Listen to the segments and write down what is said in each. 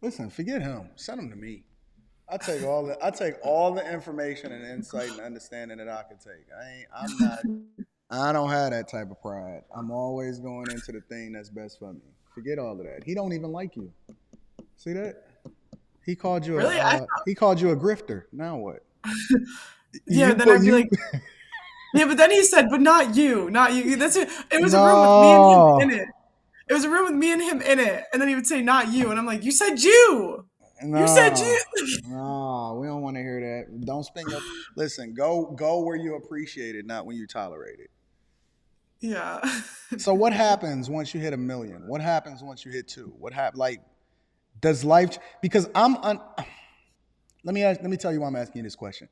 Listen, forget him. Send him to me. I take all the information and insight and understanding that I could take. I'm not I don't have that type of pride. I'm always going into the thing that's best for me. Forget all of that. He don't even like you. See that? Really? He called you a grifter. Now what? Yeah, You then put I'd be you like, yeah, but then he said, but not you, not you. It was a room with me and him in no. it. It was a room with me and him in it. And then he would say, not you. And I'm like, you said you. You said No. you. No, we don't want to hear that. Don't spend your listen, go where you appreciate it, not when you tolerate it. Yeah. So what happens once you hit a million? What happens once you hit two? What happen like does life because let me tell you why I'm asking you this question.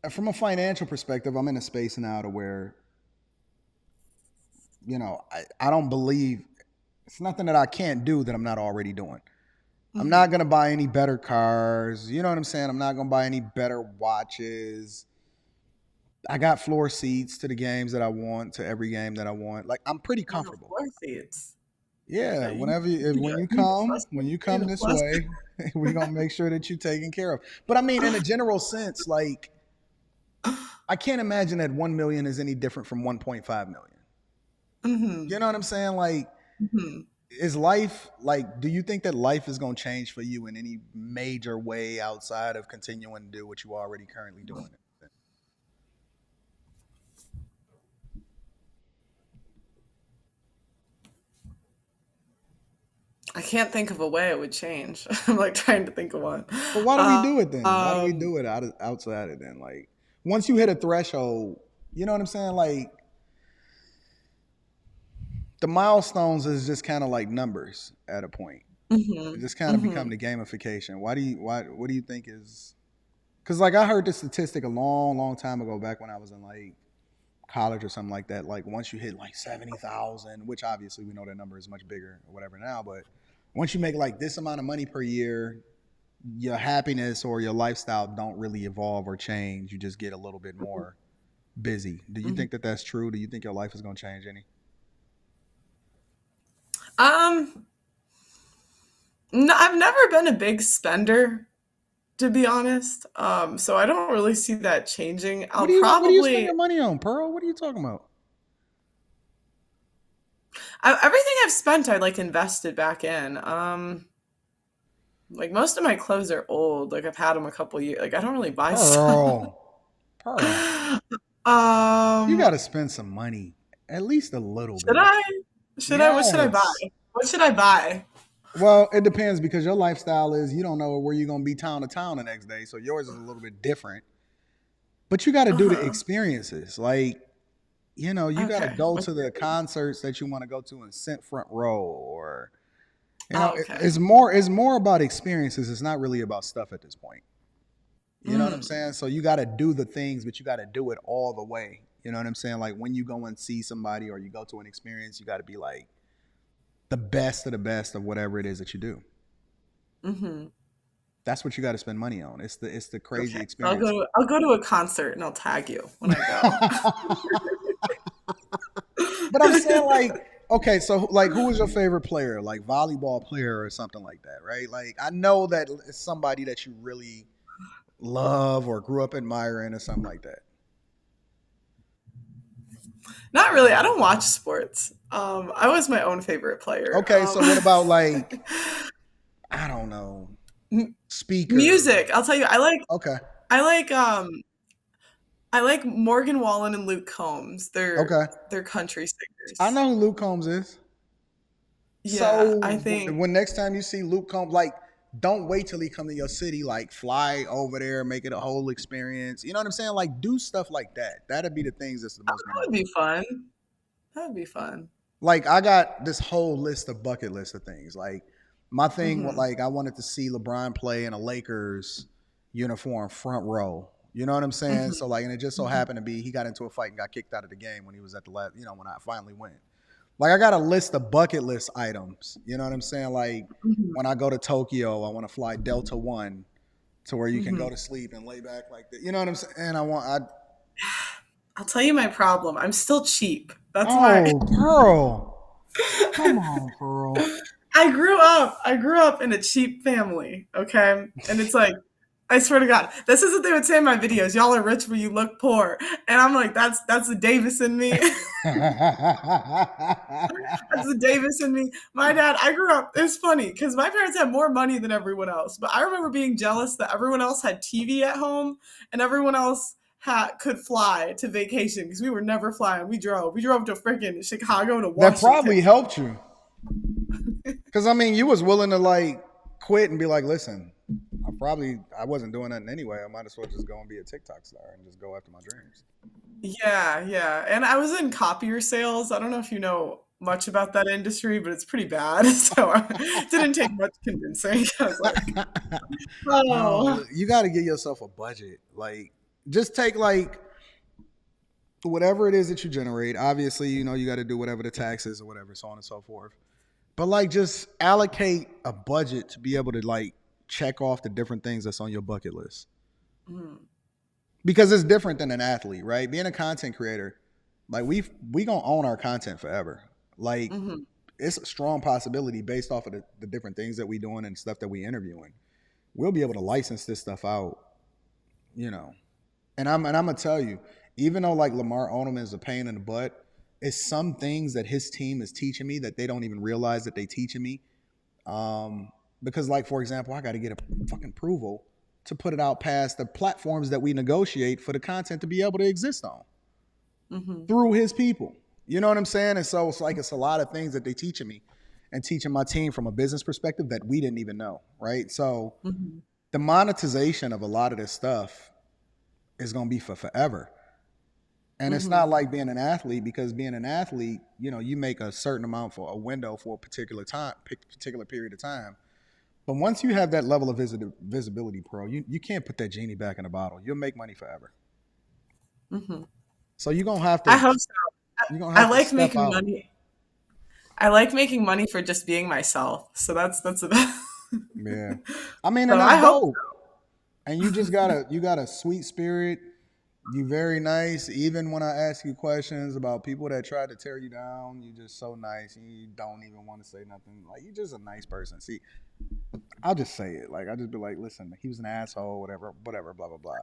From a financial perspective, I'm in a space now to where, I don't believe it's nothing that I can't do that I'm not already doing. I'm not Hmm. gonna buy any better cars. You know what I'm saying? I'm not gonna buy any better watches. I got floor seats to the games that I want, to every game that I want. Like I'm pretty On the comfortable. floor seats. Yeah, Okay. when You need a plus. when you You need come a this plus. way, we're gonna make sure that you're taken care of. But I mean, in a general sense, like I can't imagine that 1 million is any different from 1.5 million. You Hmm. know what I'm saying? Like, Hmm. is life like? Do you think that life is gonna change for you in any major way outside of continuing to do what you already currently doing? I can't think of a way it would change. I'm like trying to think of one. But why do we do it then? Why do we Um, do it outside of then? Like, once you hit a threshold, you know what I'm saying? Like, the milestones is just kind of like numbers at a point. It mhm, just kind of become mhm. the gamification. Why what do you think is because like I heard this statistic a long time ago back when I was in like college or something like that. Like once you hit like 70,000, which obviously we know that number is much bigger or whatever now, but once you make like this amount of money per year, your happiness or your lifestyle don't really evolve or change. You just get a little bit more busy. Do you Mhm. think that that's true? Do you think your life is going to change any? Um, no, I've never been a big spender, to be honest. So I don't really see that changing. I'll What do you spend probably your money on, Pearl? What are you talking about? everything I've spent, I like invested back in. Like most of my clothes are old. Like I've had them a couple years. Like I don't really buy stuff. Pearl. Pearl. You got um, to spend some money, at least a little should bit. I? Should I? What should I buy? Yes. What should I buy? Well, it depends because your lifestyle is you don't know where you're going to be town to town the next day. So yours is a little bit different. But you got to Uh do the huh. experiences. Like, you got to Okay. go Like, to the concerts that you want to go to and sit front row or okay. it's more about experiences. It's not really about stuff at this point. You know what I'm Mm. saying? So you got to do the things, but you got to do it all the way. You know what I'm saying? Like when you go and see somebody or you go to an experience, you got to be like the best of whatever it is that you do. Mm-hmm. That's what you got to spend money on. It's the crazy Okay. So I'll experiences. go to a concert and I'll tag you when I go. But I'm saying like, okay, so like, who is your favorite player? Like volleyball player or something like that, right? Like I know that it's somebody that you really love or grew up admiring or something like that. Not really. I don't watch sports. I was my own favorite player. Okay, so what about like I don't know speaker? Music. I'll tell you. Okay, I like I like Morgan Wallen and Luke Combs. okay. They're country I singers. know who Luke Combs is. Yeah, I So think. when next time you see Luke Combs, like, don't wait till he come to your city. Like, fly over there, make it a whole experience. You know what I'm saying? Like, do stuff like that. That'd be the things that's the Oh, most that would memorable. be fun. That would be fun. Like, I got this whole list of bucket list of things. Like, my thing, Hmm. like, I wanted to see LeBron play in a Lakers uniform front row. You know what I'm saying? So Hmm. like, and it just so Hmm. happened to be he got into a fight and got kicked out of the game when he was at the last. When I finally went. Like I got a list of bucket list items. You know what I'm saying? Like when Hmm. I go to Tokyo, I want to fly Delta One to where you can go Hmm. to sleep and lay back like that. You know what I'm saying? And I I'll tell you my problem. I'm still cheap. That's my. oh Pearl, come on, Pearl. I grew up in a cheap family, okay? And it's like, I swear to God, this is what they would say in my videos. Y'all are rich, but you look poor. And I'm like, that's the Davis in me. That's the Davis in me. My dad, I grew up, it's funny because my parents had more money than everyone else. But I remember being jealous that everyone else had TV at home and everyone else could fly to vacation because we were never flying. We drove. We drove to freaking Chicago to That Washington. probably helped you. Because I mean, you was willing to like quit and be like, listen, I wasn't doing nothing anyway. I might as well just go and be a TikTok star and just go after my dreams. Yeah, yeah. And I was in copier sales. I don't know if you know much about that industry, but it's pretty bad. So it didn't take much convincing. I was like, No, oh. you got to give yourself a budget. Like, just take like whatever it is that you generate. Obviously, you know, you got to do whatever the taxes or whatever, so on and so forth. But like, just allocate a budget to be able to like check off the different things that's on your bucket list. Mm, Because it's different than an athlete, right? Being a content creator, like we gonna own our content forever. Like, mhm, it's a strong possibility based off of the different things that we doing and stuff that we interviewing. We'll be able to license this stuff out, you know. And I'm gonna tell you, even though like Lamar Odom is a pain in the butt, it's some things that his team is teaching me that they don't even realize that they teaching me. Because like for example, I got to get a fucking approval to put it out past the platforms that we negotiate for the content to be able to exist on mhm, through his people. You know what I'm saying? And so it's like it's a lot of things that they teaching me and teaching my team from a business perspective that we didn't even know, right? So mhm, the monetization of a lot of this stuff is going to be for forever. And it's mhm, not like being an athlete, because being an athlete, you know, you make a certain amount for a window for a particular time, particular period of time. But once you have that level of visibility, pro, you can't put that genie back in the bottle. You'll make money forever. mhm. So I hope so. you're gonna I have to like step making out. money. I like making money for just being myself. So that's the best. Yeah. I mean, So and that's I hope dope. And you got a sweet spirit. You very nice. Even when I ask you questions about people that try to tear you down, you just so nice. You don't even want to say nothing. Like, you're just a nice person. See, I'll just say it. Like, I'll just be like, listen, he was an asshole, whatever, whatever, blah blah blah.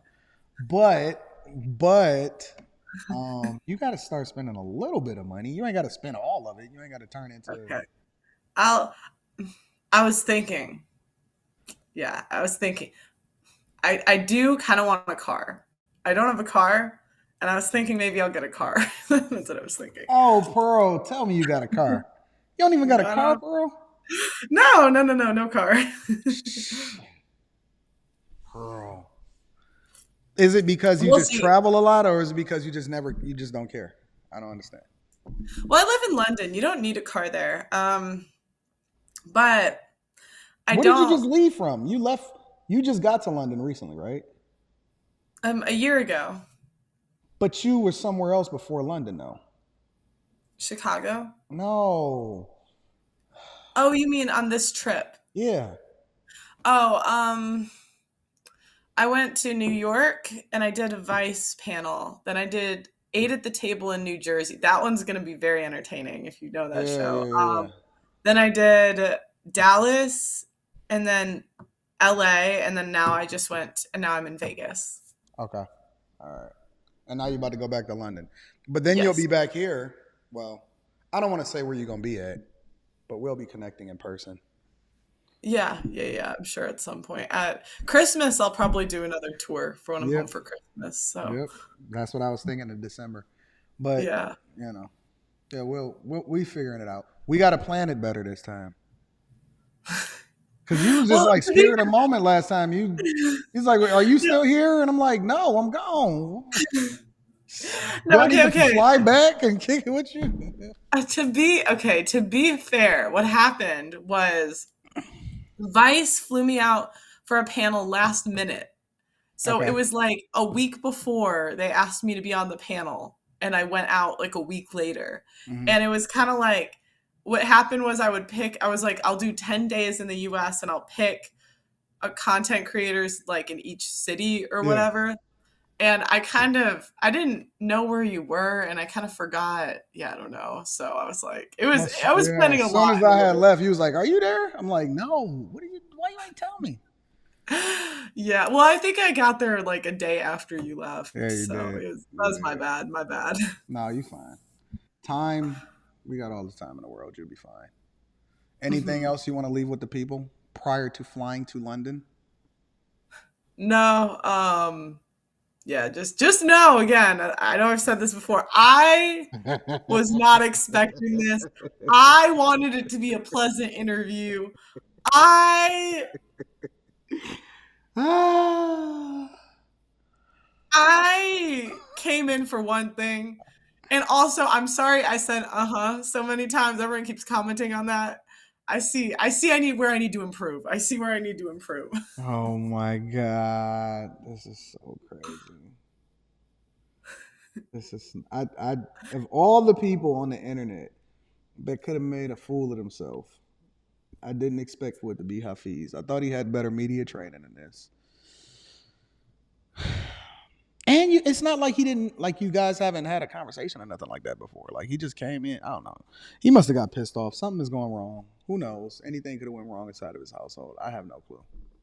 But you got to start spending a little bit of money. You ain't got to spend all of it. You ain't got to turn so. into. Okay. I'll I was thinking. Yeah, I was thinking. I do kind of want a car. I don't have a car, and I was thinking maybe I'll get a car. That's what I was thinking. Oh, Pearl, tell me you got a car. You don't even got a No, car, no, Pearl. no, no, no, no, no car. Pearl. Is it because you We'll just see. travel a lot, or is it because you just don't care? I don't understand. Well, I live in London. You don't need a car there. But I Where did you just don't. leave from? You left. You just got to London recently, right? A year ago, But you were somewhere else before London, though. Chicago. No. Oh, you mean on this trip? Yeah. Oh, I went to New York and I did a Vice panel. Then I did Eight at the Table in New Jersey. That one's going to be very entertaining if you know that Yeah. show. Yeah. Yeah. Then I did Dallas and then LA. And then now I just went and now I'm in Vegas. Okay. All right. And now you're about to go back to London, but then you'll Yes. be back here. Well, I don't want to say where you're gonna be at, but we'll be connecting in person. Yeah, yeah, yeah. I'm sure at some point. At Christmas, I'll probably do another tour for when I'm home Yep. for Christmas. So, Yep. That's what I was thinking in December. But yeah. you know, yeah, we figuring it out. We got to plan it better this time. Cause you was just Well, like to be spirit of the moment last time. He's like, "Are you no, still here?" And I'm like, "No, I'm gone." Do no, I need okay, to okay. fly back and kick it with you? To be fair, what happened was Vice flew me out for a panel last minute. So it Okay. was like a week before they asked me to be on the panel, and I went out like a week later. Hmm. And it was kind of like what happened was I was like, I'll do 10 days in the US and I'll pick a content creators like in each city or Yeah. whatever. and I didn't know where you were, and I kind of forgot. Yeah, I don't know. So I was like, I was Yeah. spending As a soon lot as in a I had little. left, he was like, "Are you there?" I'm like, "No. What are you? Why you ain't tell me?" Yeah, well, I think I got there like a day after you left, Yeah, you so did. that You was my did. bad, my bad. No, you fine. Time. We got all the time in the world. You'll be fine. Anything Mhm. else you want to leave with the people prior to flying to London? No, yeah, just know again. I know I've said this before. I was not expecting this. I wanted it to be a pleasant interview. I Ah. I came in for one thing. And also, I'm sorry I said uh-huh so many times. Everyone keeps commenting on that. I need where I need to improve. I see where I need to improve. Oh my god, this is so crazy. This is I of all the people on the internet that could have made a fool of themselves, I didn't expect for it to be Hafiz. I thought he had better media training than this. And it's not like he didn't like you guys haven't had a conversation or nothing like that before. Like he just came in. I don't know. He must have got pissed off. Something is going wrong. Who knows? Anything could have went wrong inside of his household. I have no clue.